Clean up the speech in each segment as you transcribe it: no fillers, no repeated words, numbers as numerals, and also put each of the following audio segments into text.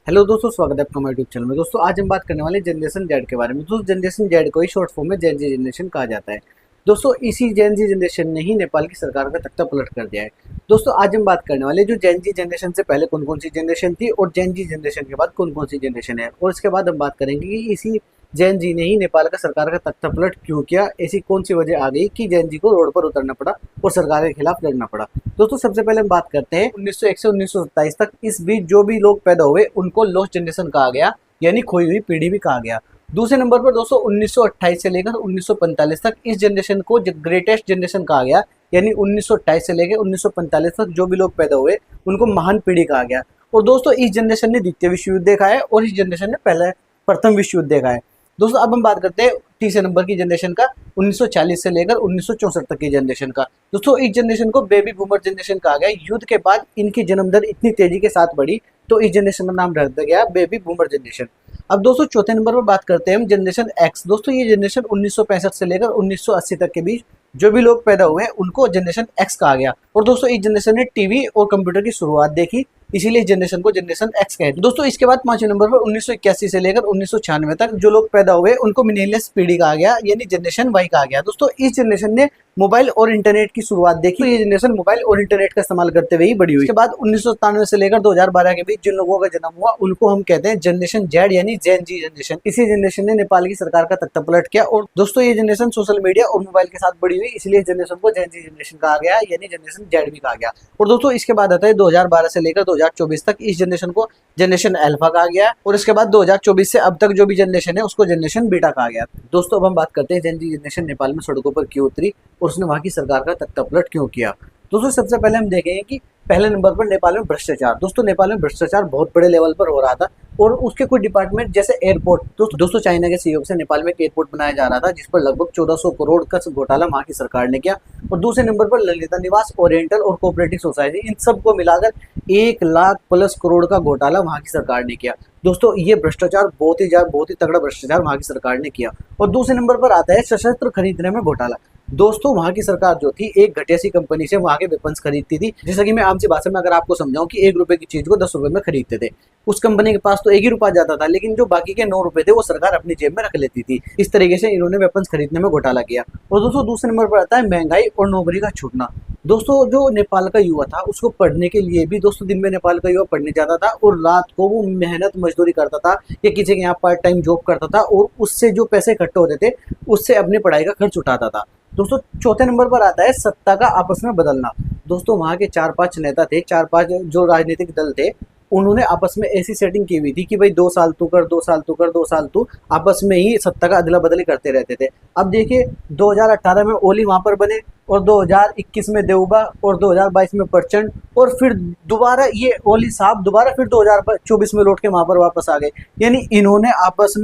Hello दोस्तों, स्वागत है आपका हमारे यूट्यूब चैनल में। दोस्तों आज हम बात करने वाले जनरेशन जेड के बारे में। दोस्तों जनरेशन जेड को ही शॉर्ट फॉर्म में जेन जी जनरेशन कहा जाता है। दोस्तों इसी जेन जी जनरेशन ने ही नेपाल की सरकार का तख्ता पलट कर दिया है। दोस्तों आज हम बात करने वाले जो जेन जी जनरेशन से पहले कौन कौन सी जनरेशन थी और जेन जी जनरेशन के बाद कौन कौन सी जनरेशन है, और इसके बाद हम बात करेंगे कि इसी जैन जी ने ही नेपाल का सरकार का तख्ता पलट क्यों किया, ऐसी कौन सी वजह आ गई कि जैन जी को रोड पर उतरना पड़ा और सरकार के खिलाफ लड़ना पड़ा। दोस्तों सबसे पहले हम बात करते हैं 1901 से 1927 तक। इस बीच जो भी लोग पैदा हुए उनको लॉस्ट जनरेशन कहा गया, यानी खोई हुई पीढ़ी भी कहा गया। दूसरे नंबर पर दोस्तों 1928 से लेकर 1945 तक इस जनरेशन को ग्रेटेस्ट जनरेशन कहा गया, यानी 1928 से लेकर 1945 तक जो भी लोग पैदा हुए उनको महान पीढ़ी कहा गया। और दोस्तों इस जनरेशन ने द्वितीय विश्व युद्ध देखा है और इस जनरेशन ने पहले प्रथम विश्व युद्ध देखा है। दोस्तों अब हम बात करते हैं तीसरे नंबर की जनरेशन का, 1940 से लेकर 1964 तक की जनरेशन का। दोस्तों इस जनरेशन को बेबी बूमर जनरेशन कहा गया। युद्ध के बाद इनकी जन्म दर इतनी तेजी के साथ बढ़ी तो इस जनरेशन का नाम रख दिया गया बेबी बूमर जनरेशन। अब दोस्तों चौथे नंबर पर बात करते हैं हम जनरेशन एक्स। दोस्तों ये जनरेशन 1965 से लेकर 1980 तक के बीच जो भी लोग पैदा हुए उनको जनरेशन एक्स कहा गया। और दोस्तों इस जनरेशन ने टीवी और कंप्यूटर की शुरुआत देखी, इसीलिए इस जनरेशन को जनरेशन एक्स कहते हैं। दोस्तों इसके बाद पांचवें नंबर पर 1981 से लेकर 1996 तक जो लोग पैदा हुए उनको मिलेनियल्स पीढ़ी कहा गया, यानी जनरेशन वाई कहा गया। दोस्तों इस जनरेशन ने मोबाइल और इंटरनेट की शुरुआत देखी, तो ये जनरेशन मोबाइल और इंटरनेट का इस्तेमाल करते हुए ही बड़ी हुई। इसके बाद 1997 से लेकर 2012 के बीच जिन लोगों का जन्म हुआ उनको हम कहते हैं जनरेशन जेड, यानी जेन जी जनरेशन। इसी जनरेशन ने नेपाल की सरकार का तख्ता पलट किया। और दोस्तों ये जनरेशन सोशल मीडिया और मोबाइल के साथ बड़ी हुई, इसलिए जनरेशन को जेन जी जनरेशन कहा गया, यानी जनरेशन जेड भी कहा गया। और दोस्तों इसके बाद आता है 2012 से लेकर 2024 तक इस जनरेशन को जनरेशन अल्फा कहा गया। और इसके बाद 2024 से अब तक जो भी जनरेशन है उसको जनरेशन बीटा कहा गया। दोस्तों अब हम बात करते हैं जेन जी जनरेशन नेपाल में सड़कों पर क्यों उतरी और उसने वहां की सरकार का तख्ता पलट क्यों किया। दोस्तों सबसे पहले हम देखेंगे कि पहले नंबर पर नेपाल में भ्रष्टाचार। दोस्तों नेपाल में भ्रष्टाचार बहुत बड़े लेवल पर हो रहा था और उसके कुछ डिपार्टमेंट जैसे एयरपोर्ट। दोस्तों चाइना के सहयोग से नेपाल में एक एयरपोर्ट बनाया जा रहा था जिस पर लगभग 1400 करोड़ का घोटाला वहां की सरकार ने किया। और दूसरे नंबर पर ललिता निवास, ओरिएंटल और कोऑपरेटिव सोसाइटी, इन सबको मिलाकर 1 लाख प्लस करोड़ का घोटाला वहां की सरकार ने किया। दोस्तों ये भ्रष्टाचार बहुत ही तगड़ा भ्रष्टाचार वहां की सरकार ने किया। और दूसरे नंबर पर आता है सशस्त्र खरीदने में घोटाला। दोस्तों वहां की सरकार जो थी एक घटिया सी कंपनी से वहां के वेपन्स खरीदती थी। जैसा कि मैं आम सी भाषा में अगर आपको समझाऊं कि 1 रुपए की चीज को 10 रुपए में खरीदते थे। उस कंपनी के पास तो 1 ही रुपया जाता था, लेकिन जो बाकी के 9 रुपए थे वो सरकार अपनी जेब में रख लेती थी। इस तरीके से इन्होंने वेपन्स खरीदने में घोटाला किया। और दोस्तों दूसरे नंबर पर आता है महंगाई और नौकरी का छूटना। दोस्तों जो नेपाल का युवा था उसको पढ़ने के लिए भी, दोस्तों दिन में नेपाल का युवा पढ़ने जाता था और रात को वो मेहनत मजदूरी करता था या किसी के यहाँ पार्ट टाइम जॉब करता था और उससे जो पैसे इकट्ठे होते थे उससे अपनी पढ़ाई का खर्च उठाता था। दोस्तों चौथे नंबर पर आता है सत्ता का आपस में बदलना। दोस्तों वहां के 4-5 नेता थे, 4-5 जो राजनीतिक दल थे, उन्होंने आपस में ऐसी सेटिंग की हुई थी कि भाई 2 साल तू कर, 2 साल तू कर, 2 साल तू, आपस में ही सत्ता का अदला बदली करते रहते थे। अब देखिए 2018 में ओली वहां पर बने और 2021 में देउबा और 2022 में प्रचंड, और फिर दोबारा ये ओली साहब दोबारा फिर 2024 में लौट के वहां पर वापस आ गए। यानी इन्होंने आपस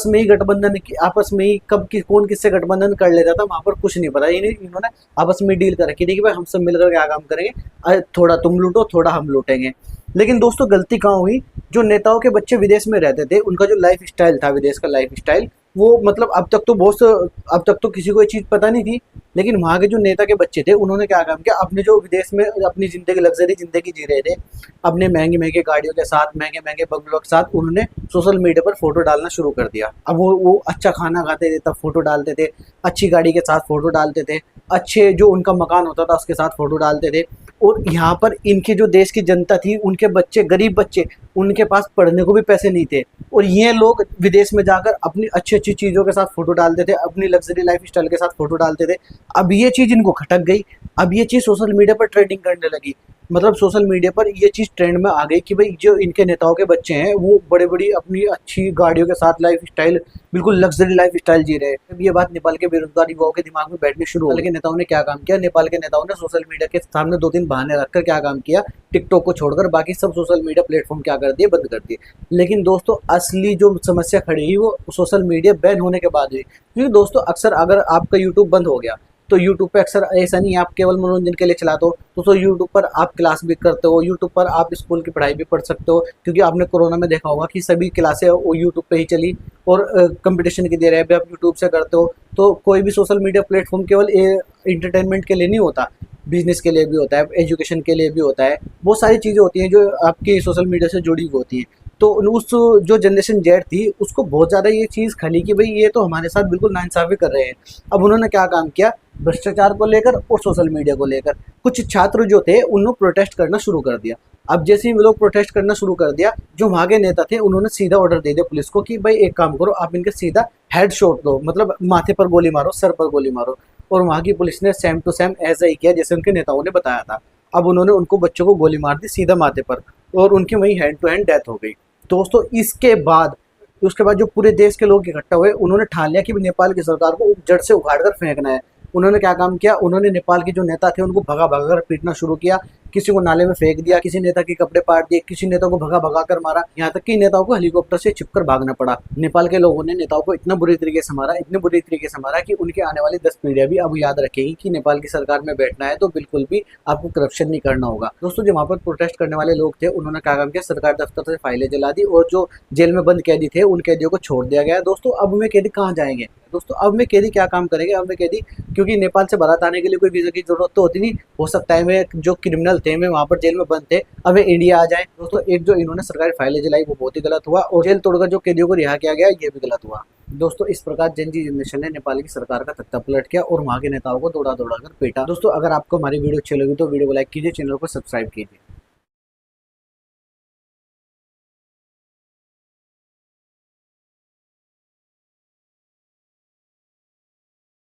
में ही गठबंधन की, आपस में ही कब की कौन किससे गठबंधन कर लेता था वहां पर कुछ नहीं पता। इन्होंने आपस में डील कर रखी थी कि भाई हम सब मिलकर क्या काम करेंगे, थोड़ा तुम लूटो थोड़ा हम लूटेंगे। लेकिन दोस्तों गलती कहाँ हुई, जो नेताओं के बच्चे विदेश में रहते थे उनका जो लाइफ स्टाइल था, विदेश का लाइफ स्टाइल, वो मतलब अब तक तो किसी को ये चीज़ पता नहीं थी। लेकिन वहाँ के जो नेता के बच्चे थे उन्होंने क्या काम किया, अपने जो विदेश में अपनी जिंदगी लग्जरी जिंदगी जी रहे थे, अपने महंगी महंगी गाड़ियों के साथ, महंगे महंगे बंगलों के साथ, उन्होंने सोशल मीडिया पर फोटो डालना शुरू कर दिया। अब वो अच्छा खाना खाते थे तब फोटो डालते थे, अच्छी गाड़ी के साथ फोटो डालते थे, अच्छे जो उनका मकान होता था उसके साथ फोटो डालते थे। और यहाँ पर इनके जो देश की जनता थी, उनके बच्चे, गरीब बच्चे, उनके पास पढ़ने को भी पैसे नहीं थे और ये लोग विदेश में जाकर अपनी अच्छी अच्छी चीज़ों के साथ फोटो डालते थे, अपनी लग्जरी लाइफ स्टाइल के साथ फोटो डालते थे। अब ये चीज़ इनको खटक गई, अब ये चीज़ सोशल मीडिया पर ट्रेंडिंग करने लगी। मतलब सोशल मीडिया पर ये चीज़ ट्रेंड में आ गई कि भाई जो इनके नेताओं के बच्चे हैं वो बड़े बड़ी अपनी अच्छी गाड़ियों के साथ लाइफ स्टाइल, बिल्कुल लग्जरी लाइफ स्टाइल जी रहे हैं। अब ये बात नेपाल के बेरोजगार युवाओं के दिमाग में बैठनी शुरू हो गई। नेताओं ने क्या काम किया, नेपाल के नेताओं ने सोशल मीडिया के सामने 2-3 बहाने रखकर क्या काम किया, टिकटॉक को छोड़कर बाकी सब सोशल मीडिया प्लेटफॉर्म क्या कर दिए, बंद कर दिए। लेकिन दोस्तों असली जो समस्या खड़ी हुई वो सोशल मीडिया बैन होने के बाद हुई। क्योंकि दोस्तों अक्सर अगर आपका यूट्यूब बंद हो गया तो यूट्यूब पे अक्सर ऐसा नहीं है आप केवल मनोरंजन के लिए चलाते हो, तो यूट्यूब पर आप क्लास भी करते हो, यूट्यूब पर आप स्कूल की पढ़ाई भी पढ़ सकते हो। क्योंकि आपने कोरोना में देखा होगा कि सभी क्लासें वो यूट्यूब पे ही चली और कंपटीशन की दे रहे हैं भी आप यूट्यूब से करते हो, तो कोई भी सोशल मीडिया प्लेटफॉर्म केवल इंटरटेनमेंट के लिए नहीं होता, बिजनेस के लिए भी होता है, एजुकेशन के लिए भी होता है। बहुत सारी चीज़ें होती हैं जो आपकी सोशल मीडिया से जुड़ी हुई होती हैं। तो उस जो जनरेशन जेड थी उसको बहुत ज़्यादा ये चीज़ खली कि भाई ये तो हमारे साथ बिल्कुल नाइंसाफ़ी कर रहे हैं। अब उन्होंने क्या काम किया, भ्रष्टाचार को लेकर और सोशल मीडिया को लेकर कुछ छात्र जो थे उन्होंने प्रोटेस्ट करना शुरू कर दिया। अब जैसे ही वो लोग प्रोटेस्ट करना शुरू कर दिया, जो वहाँ के नेता थे उन्होंने सीधा ऑर्डर दे दिया पुलिस को कि भाई एक काम करो, आप इनके सीधा हेड शॉट दो, मतलब माथे पर गोली मारो, सर पर गोली मारो। और वहाँ की पुलिस ने सेम टू सेम ऐसा ही किया जैसे उनके नेताओं ने बताया था। अब उन्होंने उनको बच्चों को गोली मार दी सीधा माथे पर और उनकी वहीं हैंड टू हैंड डेथ हो गई। दोस्तों उसके बाद जो पूरे देश के लोग इकट्ठा हुए, उन्होंने ठान लिया कि नेपाल की सरकार को जड़ से उखाड़ कर फेंकना है। उन्होंने क्या काम किया, उन्होंने नेपाल के जो नेता थे उनको भगा भगा कर पीटना शुरू किया, किसी को नाले में फेंक दिया, किसी नेता के कपड़े पाट दिए, किसी नेता को भगा भगा कर मारा, यहाँ तक कि नेताओं को हेलीकॉप्टर से छिपकर भागना पड़ा। नेपाल के लोगों ने नेताओं को इतना बुरी तरीके से मारा, इतने बुरी तरीके से मारा कि उनके आने वाली 10 पीढ़ियां भी अब याद रखेगी कि नेपाल की सरकार में बैठना है तो बिल्कुल भी आपको करप्शन नहीं करना होगा। दोस्तों जो वहाँ पर प्रोटेस्ट करने वाले लोग थे उन्होंने क्या काम किया, सरकार दफ्तर से फाइलें जला दी और जो जेल में बंद कैदी थे उन कैदियों को छोड़ दिया गया। दोस्तों अब में कैदी कहाँ जाएंगे, दोस्तों अब में कैदी क्या काम करेंगे, अब में कैदी क्योंकि नेपाल से बारात आने के लिए कोई वीज़ा की जरूरत तो होती नहीं, हो सकता है वे जो क्रिमिनल थे वे वहाँ पर जेल में बंद थे, अब वे इंडिया आ जाए। दोस्तों एक जो इन्होंने सरकारी फाइलें जलाई वो बहुत ही गलत हुआ और जेल तोड़कर जो कैदियों को रिहा किया गया ये भी गलत हुआ। दोस्तों इस प्रकार जेन जी जनरेशन ने नेपाल की सरकार का तख्ता पलट किया और वहाँ के नेताओं को दौड़ा दौड़ा कर पीटा। दोस्तों अगर आपको हमारी वीडियो अच्छी लगी तो वीडियो को लाइक कीजिए, चैनल को सब्सक्राइब कीजिए।